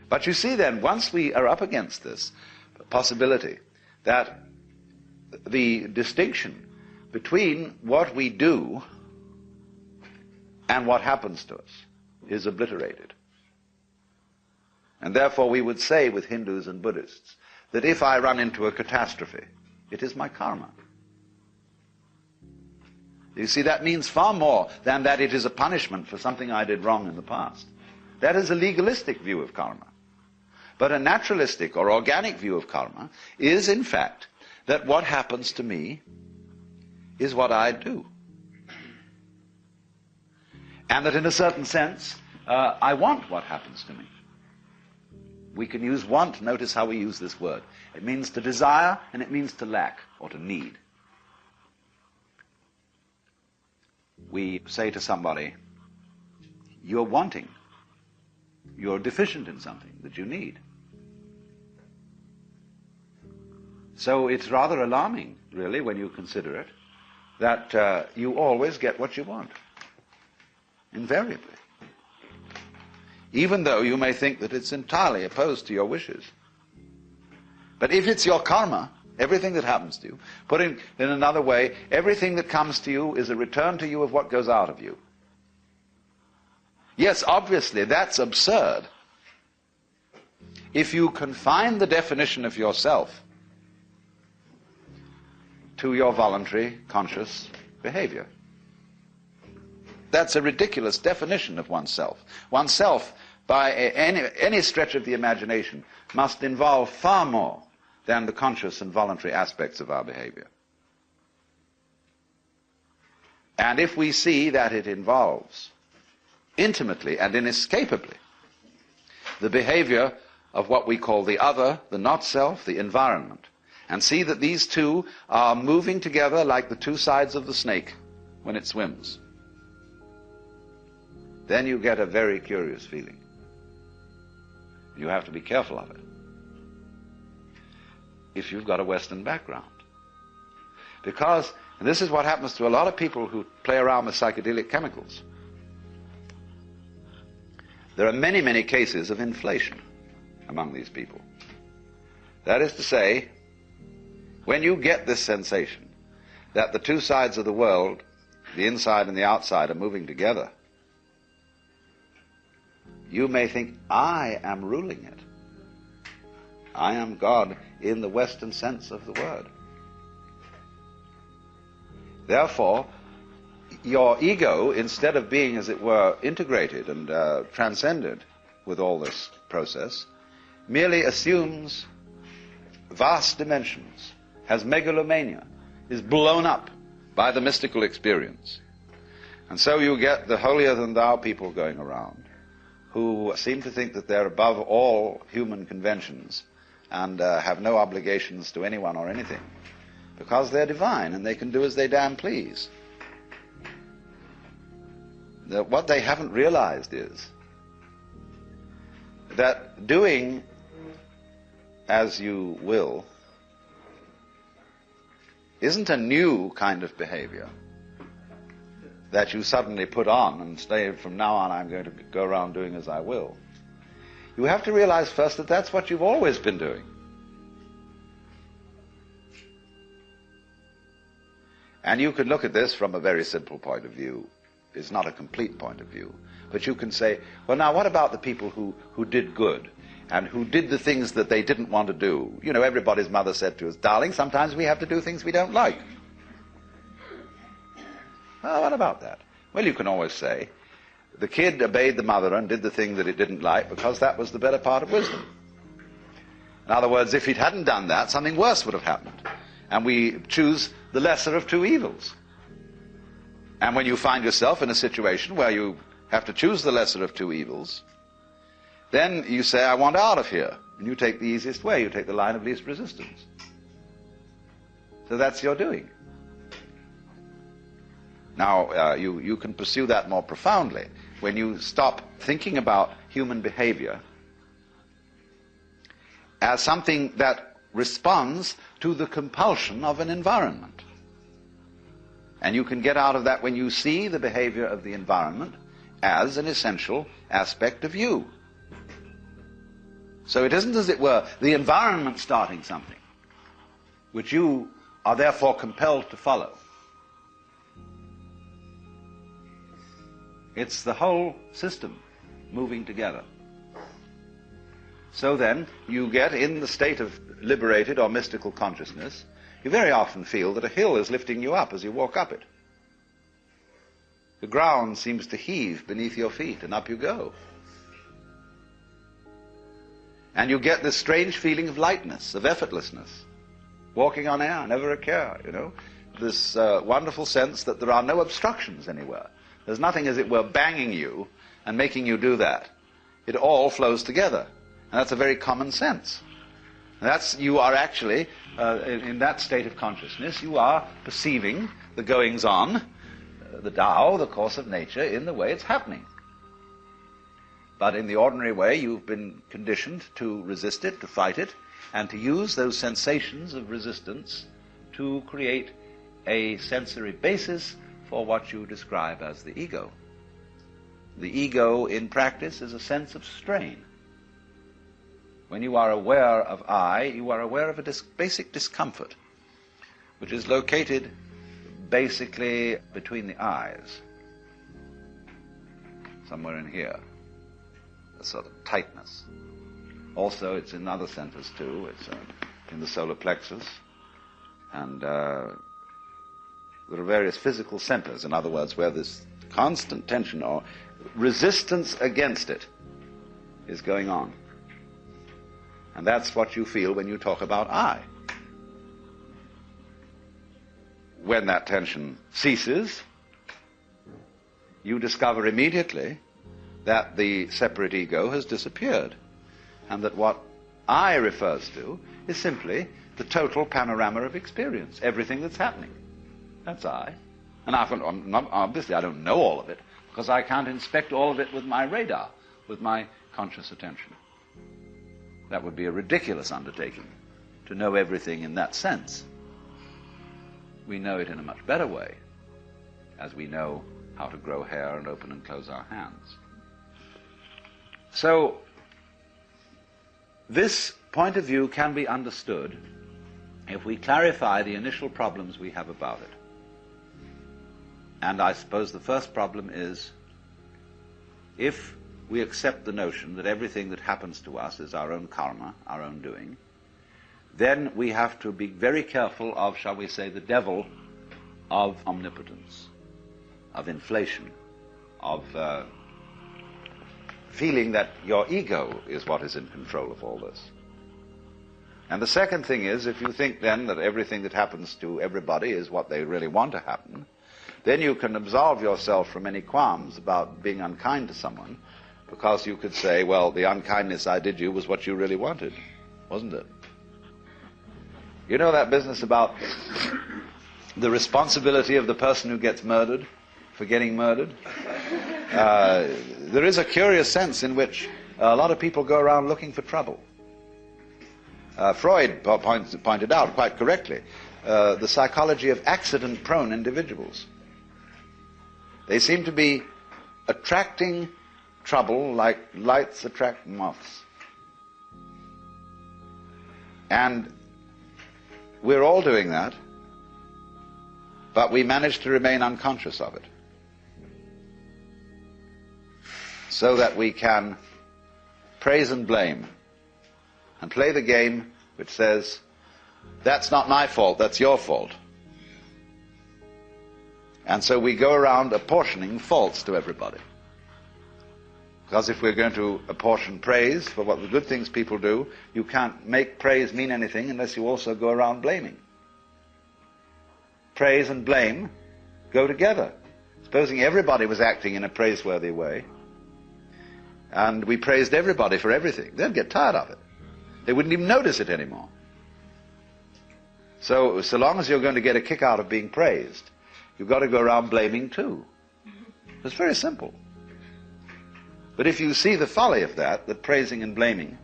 But you see then, once we are up against this possibility that the distinction between what we do and what happens to us is obliterated. And therefore we would say with Hindus and Buddhists that if I run into a catastrophe, it is my karma. You see, that means far more than that it is a punishment for something I did wrong in the past. That is a legalistic view of karma. But a naturalistic or organic view of karma is, in fact, that what happens to me is what I do. And that in a certain sense, I want what happens to me. We can use want, notice how we use this word. It means to desire and it means to lack or to need. We say to somebody, you're wanting, you're deficient in something that you need. So it's rather alarming, really, when you consider it, that you always get what you want, invariably. Even though you may think that it's entirely opposed to your wishes. But if it's your karma, everything that happens to you, put in another way, everything that comes to you is a return to you of what goes out of you. Yes, obviously, that's absurd. If you confine the definition of yourself to your voluntary, conscious behavior. That's a ridiculous definition of oneself. Oneself, by any stretch of the imagination, must involve far more than the conscious and voluntary aspects of our behavior. And if we see that it involves intimately and inescapably the behavior of what we call the other, the not-self, the environment, and see that these two are moving together like the two sides of the snake when it swims, then you get a very curious feeling. You have to be careful of it if you've got a Western background. Because, and this is what happens to a lot of people who play around with psychedelic chemicals, there are many, many cases of inflation among these people. That is to say, when you get this sensation that the two sides of the world, the inside and the outside, are moving together, you may think, I am ruling it. I am God in the Western sense of the word. Therefore, your ego, instead of being, as it were, integrated and transcended with all this process, merely assumes vast dimensions, has megalomania, is blown up by the mystical experience. And so you get the holier-than-thou people going around who seem to think that they're above all human conventions and have no obligations to anyone or anything, because they're divine and they can do as they damn please. What they haven't realized is that doing as you will isn't a new kind of behavior that you suddenly put on and say, from now on I'm going to go around doing as I will. You have to realize first that that's what you've always been doing. And you can look at this from a very simple point of view. It's not a complete point of view. But you can say, well, now what about the people who did good and who did the things that they didn't want to do? You know, everybody's mother said to us, darling, sometimes we have to do things we don't like. Well, what about that? Well, you can always say, the kid obeyed the mother and did the thing that it didn't like because that was the better part of wisdom. In other words, if it hadn't done that, something worse would have happened. And we choose the lesser of two evils. And when you find yourself in a situation where you have to choose the lesser of two evils, then you say, I want out of here. And you take the easiest way. You take the line of least resistance. So that's your doing. Now, you can pursue that more profoundly when you stop thinking about human behavior as something that responds to the compulsion of an environment. And you can get out of that when you see the behavior of the environment as an essential aspect of you. So it isn't, as it were, the environment starting something, which you are therefore compelled to follow. It's the whole system moving together. So then, you get in the state of liberated or mystical consciousness, you very often feel that a hill is lifting you up as you walk up it. The ground seems to heave beneath your feet, and up you go. And you get this strange feeling of lightness, of effortlessness. Walking on air, never a care, you know. This wonderful sense that there are no obstructions anywhere. There's nothing, as it were, banging you and making you do that. It all flows together. And that's a very common sense. You are actually, in that state of consciousness, you are perceiving the goings-on, the Tao, the course of nature, in the way it's happening. But in the ordinary way, you've been conditioned to resist it, to fight it, and to use those sensations of resistance to create a sensory basis for what you describe as the ego. The ego, in practice, is a sense of strain. When you are aware of I, you are aware of a basic discomfort, which is located basically between the eyes, somewhere in here, a sort of tightness. Also, it's in other centers too. It's in the solar plexus, and there are various physical centers, in other words, where this constant tension or resistance against it is going on. And that's what you feel when you talk about I. When that tension ceases, you discover immediately that the separate ego has disappeared, and that what I refers to is simply the total panorama of experience, everything that's happening. That's I. And obviously I don't know all of it, because I can't inspect all of it with my radar, with my conscious attention. That would be a ridiculous undertaking, to know everything in that sense. We know it in a much better way, as we know how to grow hair and open and close our hands. So, this point of view can be understood if we clarify the initial problems we have about it. And I suppose the first problem is, if we accept the notion that everything that happens to us is our own karma, our own doing, then we have to be very careful of, shall we say, the devil of omnipotence, of inflation, of feeling that your ego is what is in control of all this. And the second thing is, if you think then that everything that happens to everybody is what they really want to happen, then you can absolve yourself from any qualms about being unkind to someone, because you could say, well, the unkindness I did you was what you really wanted, wasn't it? You know that business about the responsibility of the person who gets murdered for getting murdered? There is a curious sense in which a lot of people go around looking for trouble. Freud pointed out quite correctly the psychology of accident-prone individuals. They seem to be attracting trouble like lights attract moths. And we're all doing that, but we manage to remain unconscious of it, so that we can praise and blame and play the game which says, that's not my fault, that's your fault. And so we go around apportioning faults to everybody. Because if we're going to apportion praise for what the good things people do, you can't make praise mean anything unless you also go around blaming. Praise and blame go together. Supposing everybody was acting in a praiseworthy way, and we praised everybody for everything, they'd get tired of it. They wouldn't even notice it anymore. So long as you're going to get a kick out of being praised, you've got to go around blaming too. It's very simple. But if you see the folly of that praising and blaming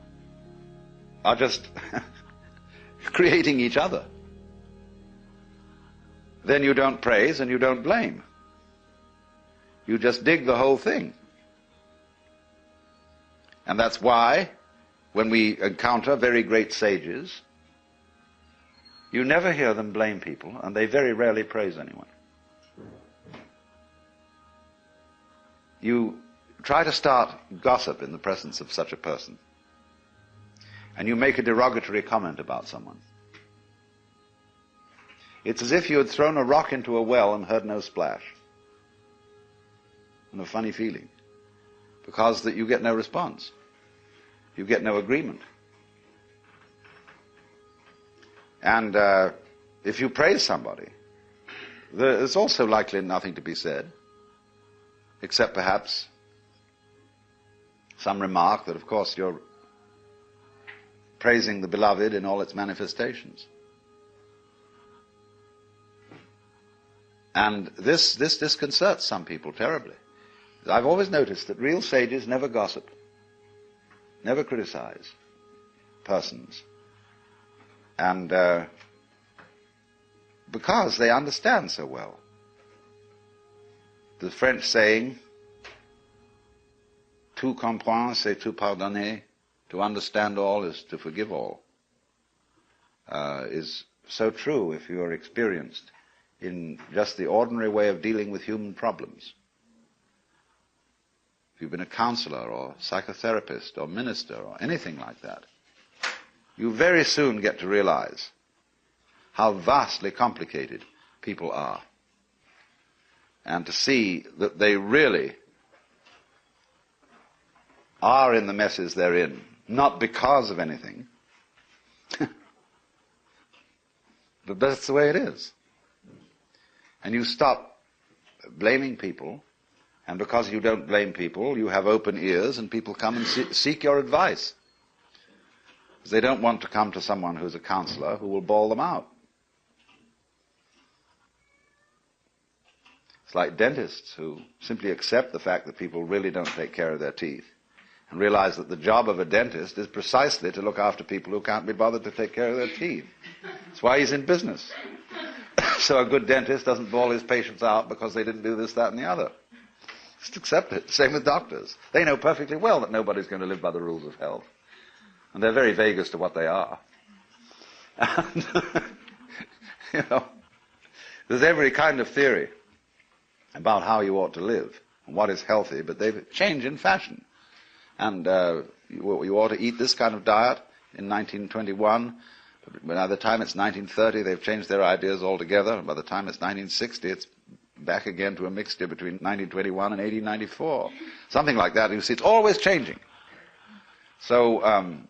are just creating each other, then you don't praise and you don't blame. You just dig the whole thing. And that's why when we encounter very great sages, you never hear them blame people, and they very rarely praise anyone. You try to start gossip in the presence of such a person, and you make a derogatory comment about someone. It's as if you had thrown a rock into a well and heard no splash. And a funny feeling, because that you get no response. You get no agreement. And if you praise somebody, there's also likely nothing to be said, except perhaps some remark that, of course, you're praising the beloved in all its manifestations. And this disconcerts some people terribly. I've always noticed that real sages never gossip, never criticize persons. And because they understand so well. The French saying, tout comprendre, c'est tout pardonner, to understand all is to forgive all, is so true if you are experienced in just the ordinary way of dealing with human problems. If you've been a counselor or psychotherapist or minister or anything like that, you very soon get to realize how vastly complicated people are, and to see that they really are in the messes they're in, not because of anything, but that's the way it is. And you stop blaming people, and because you don't blame people, you have open ears, and people come and seek your advice. Because they don't want to come to someone who's a counselor who will bawl them out. It's like dentists who simply accept the fact that people really don't take care of their teeth, and realize that the job of a dentist is precisely to look after people who can't be bothered to take care of their teeth. That's why he's in business. So a good dentist doesn't bawl his patients out because they didn't do this, that, and the other. Just accept it. Same with doctors. They know perfectly well that nobody's going to live by the rules of health. And they're very vague as to what they are. And, there's every kind of theory about how you ought to live and what is healthy, but they change in fashion. And you ought to eat this kind of diet in 1921. But by the time it's 1930, they've changed their ideas altogether. And by the time it's 1960, it's back again to a mixture between 1921 and 1894. Something like that. You see, it's always changing. So,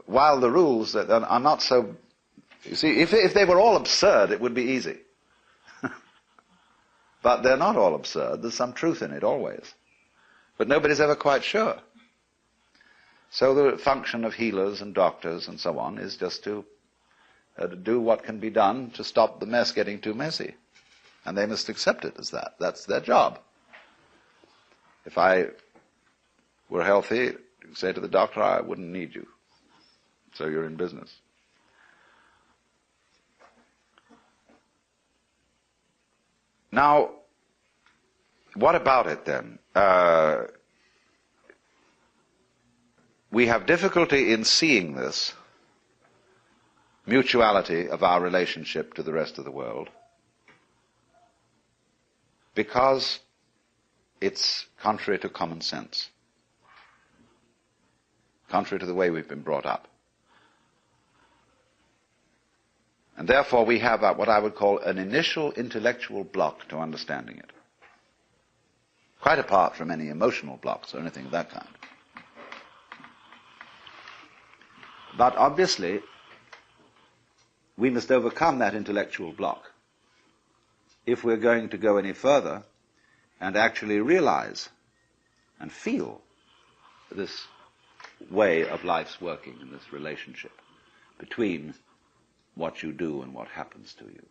while the rules that are not so... You see, if they were all absurd, it would be easy. But they're not all absurd. There's some truth in it, always. But nobody's ever quite sure. So the function of healers and doctors and so on is just to do what can be done to stop the mess getting too messy. And they must accept it as that. That's their job. If I were healthy, say to the doctor, I wouldn't need you. So you're in business. Now, what about it then? We have difficulty in seeing this mutuality of our relationship to the rest of the world because it's contrary to common sense, contrary to the way we've been brought up. And therefore we have what I would call an initial intellectual block to understanding it, quite apart from any emotional blocks or anything of that kind. But obviously, we must overcome that intellectual block if we're going to go any further and actually realize and feel this way of life's working in this relationship between what you do and what happens to you.